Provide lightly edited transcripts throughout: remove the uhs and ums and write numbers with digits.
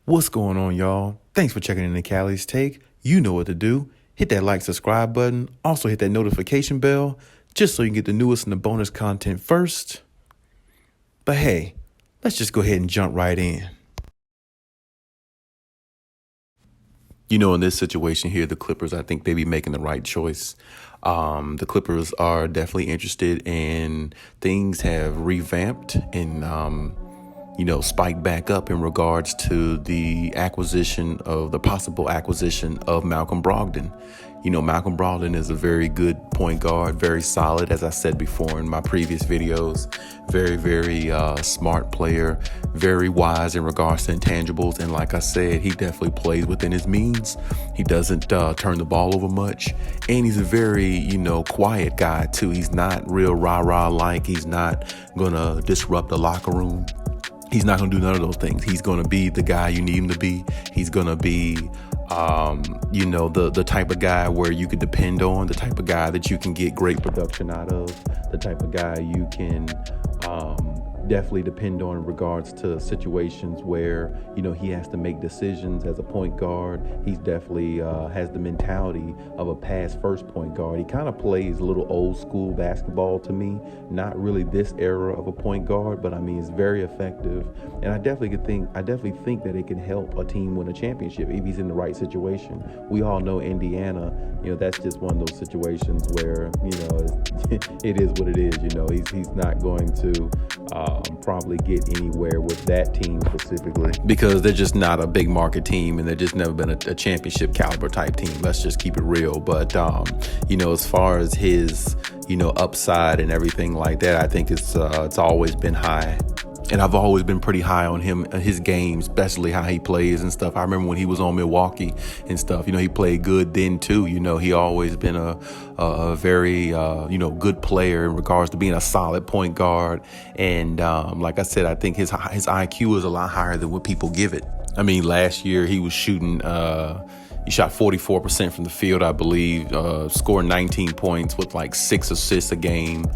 What's going on, y'all? Thanks for checking in the Khaliis Take. You know what to do. Hit that like, subscribe button. Also hit that notification bell just so you can get the newest and the bonus content first. But hey, let's just go ahead and jump right in. In this situation here, the Clippers, I think they be making the right choice. The Clippers are definitely interested, and things have revamped and spiked back up in regards to the possible acquisition of Malcom Brogdon. Malcom Brogdon is a very good point guard, very solid, as I said before in my previous videos. Very, very smart player, very wise in regards to intangibles. And like I said, he definitely plays within his means. He doesn't turn the ball over much. And he's a very, quiet guy, too. He's not real rah-rah-like. He's not going to disrupt the locker room. He's not going to do none of those things. He's going to be the guy you need him to be. He's going to be, the type of guy where you could depend on, the type of guy that you can get great production out of, the type of guy you can definitely depend on in regards to situations where, he has to make decisions as a point guard. He's definitely has the mentality of a pass-first point guard. He kind of plays a little old-school basketball to me. Not really this era of a point guard, but I mean, it's very effective. And I definitely think that it can help a team win a championship if he's in the right situation. We all know Indiana, that's just one of those situations where, it is what it is. He's not going to probably get anywhere with that team specifically because they're just not a big market team, and they've just never been a championship caliber type team. Let's just keep it real. But as far as his upside and everything like that, I think it's always been high. And I've always been pretty high on him, his game, especially how he plays and stuff. I remember when he was on Milwaukee and stuff, he played good then too. He always been a very, good player in regards to being a solid point guard. And like I said, I think his IQ is a lot higher than what people give it. I mean, last year he was shooting, he shot 44% from the field, I believe, scored 19 points with like 6 assists a game,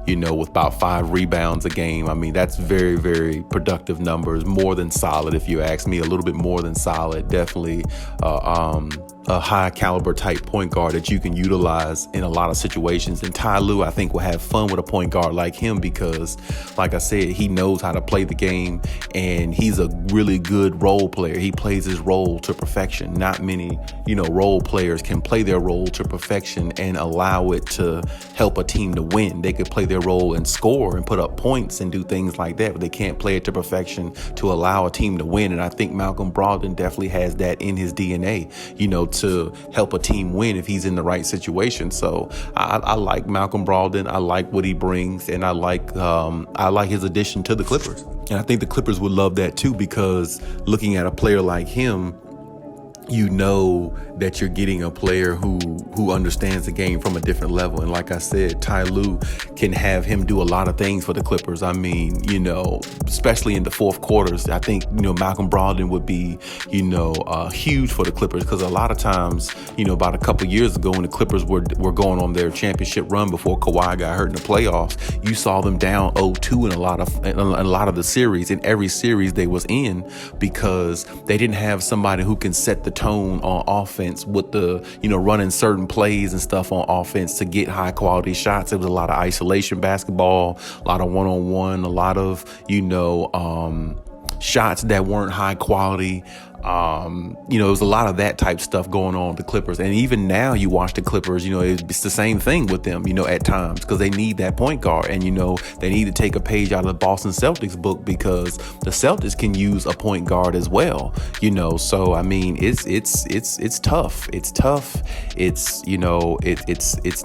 with about 5 rebounds a game. I mean, that's very, very productive numbers, more than solid, if you ask me, a little bit more than solid. Definitely a high caliber type point guard that you can utilize in a lot of situations. And Ty Lue, I think, will have fun with a point guard like him because, like I said, he knows how to play the game, and he's a really good role player. He plays his role to perfection. Not many, role players can play their role to perfection and allow it to help a team to win. They could play their role and score and put up points and do things like that, but they can't play it to perfection to allow a team to win. And I think Malcom Brogdon definitely has that in his DNA, to help a team win if he's in the right situation. So I like Malcom Brogdon. I like what he brings, and I like his addition to the Clippers. And I think the Clippers would love that too, because looking at a player like him, that you're getting a player who understands the game from a different level. And like I said, Ty Lue can have him do a lot of things for the Clippers. I mean, especially in the fourth quarters, I think, Malcom Brogdon would be, huge for the Clippers, because a lot of times, about a couple of years ago when the Clippers were going on their championship run before Kawhi got hurt in the playoffs, you saw them down 0-2 in a lot of the series, in every series they was in, because they didn't have somebody who can set the tone on offense with the, running certain plays and stuff on offense to get high quality shots. It was a lot of isolation basketball, a lot of one-on-one, a lot of, shots that weren't high quality. There was a lot of that type stuff going on with the Clippers. And even now you watch the Clippers, it's the same thing with them, at times, because they need that point guard. And, they need to take a page out of the Boston Celtics book, because the Celtics can use a point guard as well, So, I mean, it's tough. It's tough. It's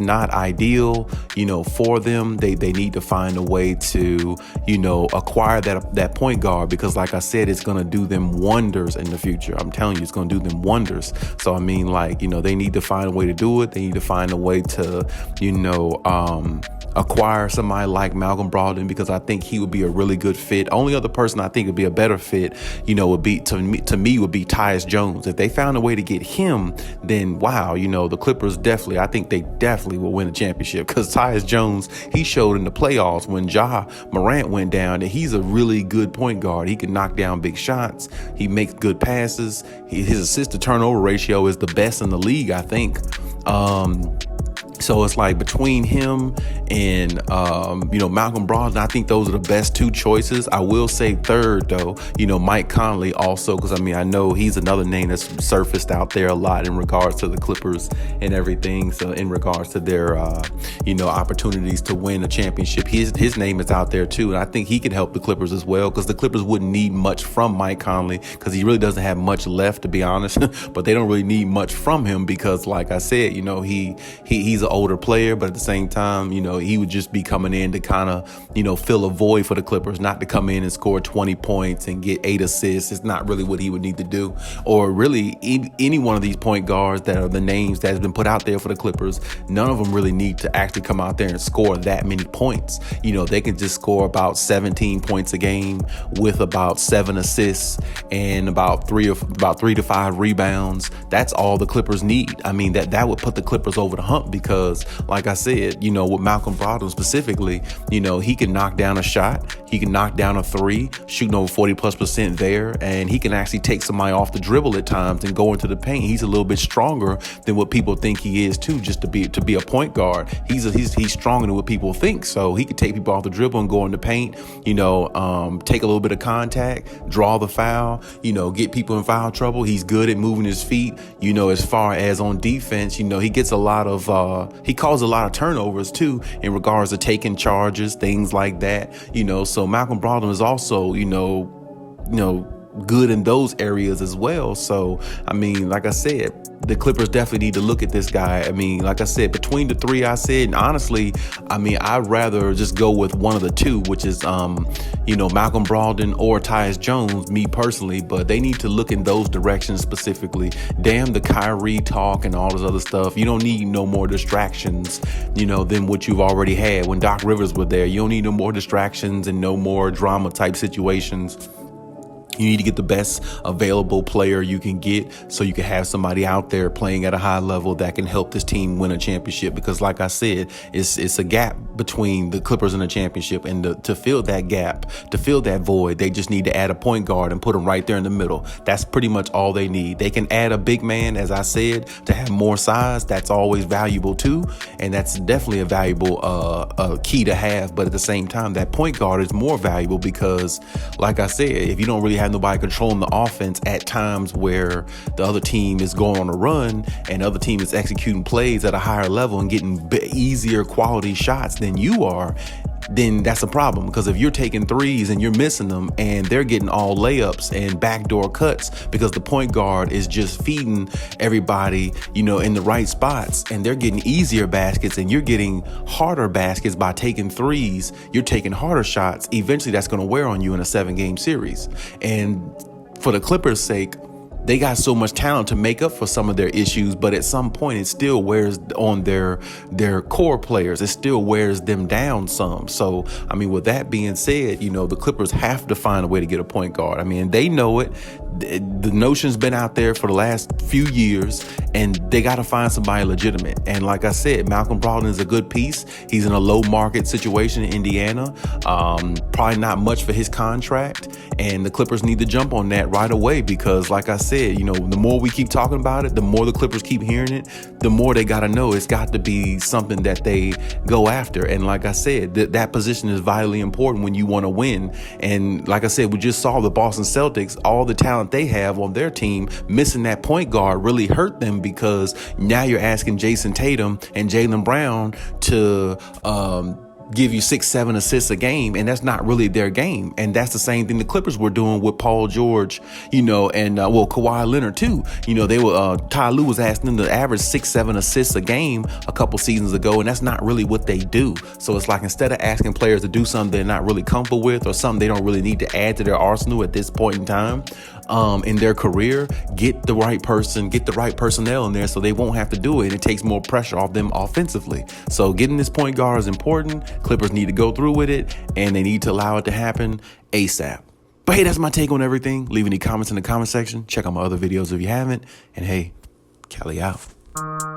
not ideal, for them. They need to find a way to, acquire that point guard, because like I said, it's going to do them wonders in the future. I'm telling you, it's going to do them wonders. So, I mean, they need to find a way to do it. They need to find a way to, acquire somebody like Malcom Brogdon because I think he would be a really good fit. Only other person I think would be a better fit, would be to me would be Tyus Jones. If they found a way to get him, then wow, the Clippers I think they definitely will win a championship because Tyus Jones, he showed in the playoffs when Ja Morant went down that he's a really good point guard. He can knock down big shots. He makes good passes. His assist to turnover ratio is the best in the league, I think. So it's like between him and, Malcom Brogdon, I think those are the best two choices. I will say third, though, Mike Conley also, because, I know he's another name that's surfaced out there a lot in regards to the Clippers and everything. So in regards to their, opportunities to win a championship, his name is out there, too. And I think he could help the Clippers as well because the Clippers wouldn't need much from Mike Conley because he really doesn't have much left, to be honest. But they don't really need much from him because, like I said, he's an older player, but at the same time, he would just be coming in to kind of, fill a void for the Clippers, not to come in and score 20 points and get 8 assists. It's not really what he would need to do. Or really any one of these point guards that are the names that has been put out there for the Clippers, none of them really need to actually come out there and score that many points. They can just score about 17 points a game with about 7 assists and about 3 to 5 rebounds. That's all the Clippers need. That would put the Clippers over the hump because, like I said, with Malcom Brogdon specifically, he can knock down a shot. He can knock down a 3, shooting over 40+% there. And he can actually take somebody off the dribble at times and go into the paint. He's a little bit stronger than what people think he is, too, just to be a point guard. He's stronger than what people think. So he could take people off the dribble and go in the paint, take a little bit of contact, draw the foul, get people in foul trouble. He's good at moving his feet. As far as on defense, he gets a lot of, he caused a lot of turnovers too in regards to taking charges, things like that. So Malcom Brogdon is also, good in those areas as well. So, like I said, the Clippers definitely need to look at this guy. Like I said, between the three I said, and honestly, I'd rather just go with one of the two, which is, Malcom Brogdon or Tyus Jones, me personally, but they need to look in those directions specifically. Damn the Kyrie talk and all this other stuff. You don't need no more distractions, than what you've already had when Doc Rivers was there. You don't need no more distractions and no more drama type situations. You need to get the best available player you can get so you can have somebody out there playing at a high level that can help this team win a championship. Because like I said, it's a gap between the Clippers and the championship. And to fill that gap, to fill that void, they just need to add a point guard and put him right there in the middle. That's pretty much all they need. They can add a big man, as I said, to have more size. That's always valuable too. And that's definitely a valuable key to have. But at the same time, that point guard is more valuable because, like I said, if you don't really have nobody controlling the offense at times where the other team is going on a run and the other team is executing plays at a higher level and getting easier quality shots than you are, then that's a problem. Because if you're taking threes and you're missing them and they're getting all layups and backdoor cuts because the point guard is just feeding everybody, in the right spots, and they're getting easier baskets and you're getting harder baskets by taking threes, you're taking harder shots, eventually that's going to wear on you in a 7-game series. And for the Clippers' sake, they got so much talent to make up for some of their issues, but at some point it still wears on their core players. It still wears them down some. So, with that being said, the Clippers have to find a way to get a point guard. They know it. The notion's been out there for the last few years, and they got to find somebody legitimate. And like I said, Malcom Brogdon is a good piece. He's in a low market situation in Indiana. Probably not much for his contract, and the Clippers need to jump on that right away because, like I said, the more we keep talking about it, the more the Clippers keep hearing it, the more they got to know it's got to be something that they go after. And like I said, that position is vitally important when you want to win. And like I said, we just saw the Boston Celtics, all the talent they have on their team, missing that point guard really hurt them because now you're asking Jason Tatum and Jaylen Brown to give you 6-7 assists a game, and that's not really their game. And that's the same thing the Clippers were doing with Paul George, and Kawhi Leonard too. They were Ty Lue was asking them to average 6-7 assists a game a couple seasons ago, and that's not really what they do. So it's like instead of asking players to do something they're not really comfortable with or something they don't really need to add to their arsenal at this point in time, in their career, get the right person, get the right personnel in there so they won't have to do it. It takes more pressure off them offensively. So getting this point guard is important. Clippers need to go through with it, and they need to allow it to happen ASAP. But hey, that's my take on everything. Leave any comments in the comment section. Check out my other videos if you haven't. And hey, Khaliis out.